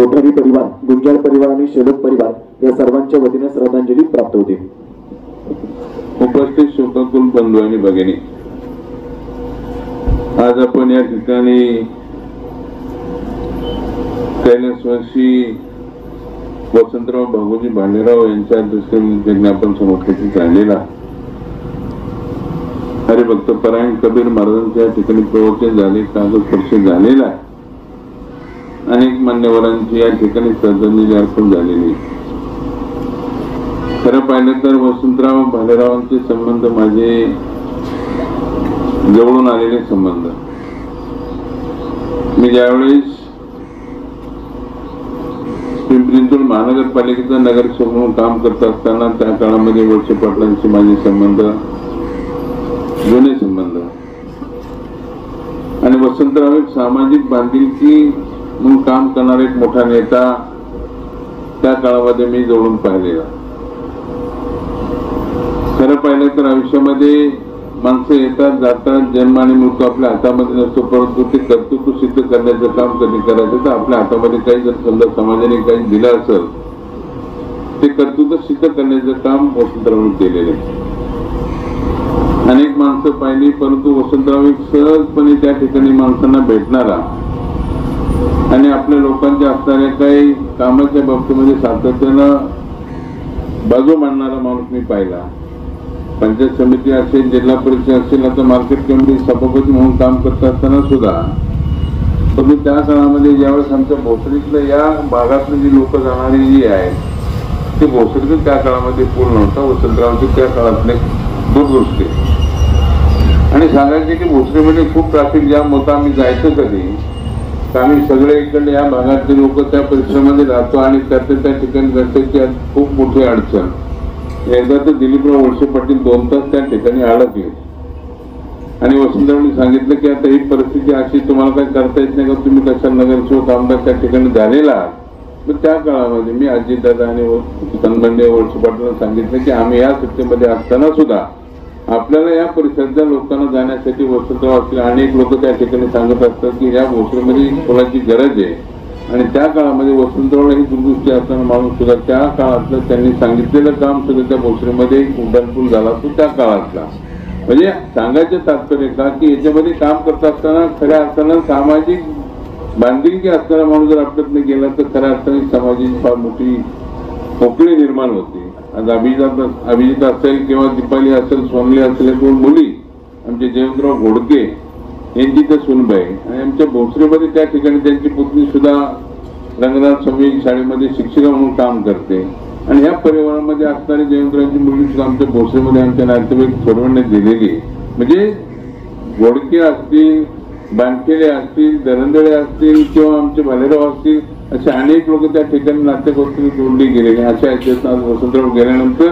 कोठारी परिवार, गुंजाळ परिवार आणि शेवट परिवार या सर्वांच्या वतीने श्रद्धांजली प्राप्त होते। उपस्थित शोकाकुल बंधू आणि भगिनी, आज आपण या ठिकाणी कैलासवासी वसंतराव भागोजी भालेराव यांच्या ज्ञापन समर्पित झालेला हरिभक्त परायण कबीर महाराजांच्या ठिकाणी प्रवचन झाले, कागद परिषद झालेला आहे। अनेक मान्यवरांची या ठिकाणी श्रद्धांजली अर्पण झालेली। खरं पाहिलं तर वसंतराव भालेरावांचे संबंध माझे जवळून आलेले संबंध। मी ज्यावेळेस पिंपरी-चिंचवड महानगरपालिकेचा नगरसेवक म्हणून काम करत असताना त्या काळामध्ये वळसे पाटलांशी माझे संबंध जुने संबंध, आणि वसंतराव एक सामाजिक बांधिलकी म्हणून काम करणारा एक मोठा नेता त्या काळामध्ये मी जवळून पाहिलेला। खरं पाहिलं तर आयुष्यामध्ये माणसं येतात जातात, जन्म आणि मृत्यू आपल्या हातामध्ये नसतो, परंतु ते कर्तृत्व सिद्ध करण्याचं काम कधी करायचं तर आपल्या हातामध्ये काही जर समजा समाजाने काही दिलं असेल ते कर्तृत्व सिद्ध करण्याचं काम वसंतरावने केलेले। अनेक माणसं पाहिली, परंतु वसंतराव एक सहजपणे त्या ठिकाणी माणसांना भेटणारा आणि आपल्या लोकांच्या असणाऱ्या काही कामाच्या बाबतीमध्ये सातत्यानं बाजू मांडणारा माणूस मी पाहिला। पंचायत समिती असेल, जिल्हा परिषद असेल, आता मार्केट कमिटी सभापती म्हणून काम करत असताना सुद्धा, परंतु त्या काळामध्ये ज्यावेळेस आमच्या भोसरीतलं या भागातली जी लोक जाणारी जी आहेत ते भोसरीचं त्या काळामध्ये पूल नव्हता, वसंतरावची त्या काळातले दूरदृष्टी। आणि सांगायचे की भोसरीमध्ये खूप ट्रॅफिक जाम होता, आम्ही जायचं कधी, आम्ही सगळे इकडे या भागातले लोक त्या परिसरामध्ये राहतो आणि त्या ठिकाणी रस्त्याची खूप मोठी अडचण। एकदा तर दिलीपराव वळसे पाटील 2 तास त्या ठिकाणी अडकले आणि वसंतरावने सांगितलं की आता ही परिस्थिती अशी, तुम्हाला काय करता येत नाही का, तुम्ही कशा नगरसेवक आमदार त्या ठिकाणी झालेला। मग त्या काळामध्ये मी अजितदादा आणि तनबंडे वळसे पाटलांना सांगितलं की आम्ही या सत्तेमध्ये असताना सुद्धा आपल्याला या परिसराच्या लोकांना जाण्यासाठी वसंतराव असतील अनेक लोक त्या ठिकाणी सांगत असतात की या भोसरीमध्ये फुलाची गरज आहे, आणि त्या काळामध्ये वसंतरावला ही दूरदृष्टी असताना माणूस सुद्धा त्या काळातलं त्यांनी सांगितलेलं काम सुद्धा त्या भोसरीमध्ये उड्डाणपूल झाला तो त्या काळातला। म्हणजे सांगायचं तात्पर्य का की याच्यामध्ये काम करत असताना खऱ्या अर्थानं सामाजिक बांधिलकी असताना माणूस जर आपल्यातनं गेला तर खऱ्या अर्थाने समाजाची फार मोठी पोकळी निर्माण होती। आज अभिजित असेल किंवा दीपाली असेल, सोनली असेल, 2 मुली आमचे जयवंतराव घोडके यांची तर सुनबाई, आणि आमच्या भोसरीमध्ये त्या ठिकाणी त्यांची पुतणी सुद्धा रंगनाथ स्वामी शाळेमध्ये शिक्षिका म्हणून काम करते, आणि ह्या परिवारामध्ये असणारी जयवंतरावची मुलगी सुद्धा आमच्या भोसरीमध्ये आमच्या नातेवाईक सोडवण्यात दिलेली। म्हणजे घोडके असतील, बांकेले असतील, दरंदळे असतील किंवा आमचे भालेराव असतील, असे अनेक लोक त्या ठिकाणी नातेगोष्टी जोडली गेलेली। अशा याच्यात आज वसंतराव गेल्यानंतर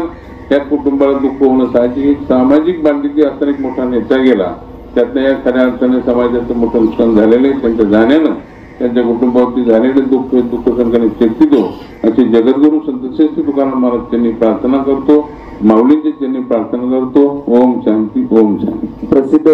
त्या कुटुंबाला दुःख होणं साहजिक। एक सामाजिक बांधिलकी असताना एक मोठा नेता गेला, त्यातनं या खऱ्या अर्थाने समाजाचं मोठं नुकसान झालेलं आहे। त्यांच्या जाण्यानं त्यांच्या कुटुंबावरती झालेले दुःख संख्येने चेतितो अशी जगद्गुरु संत श्रेष्ठ तुकाराम महाराज त्यांनी प्रार्थना करतो, माऊलींची त्यांनी प्रार्थना करतो। ओम शांती, ओम शांती। प्रसिद्ध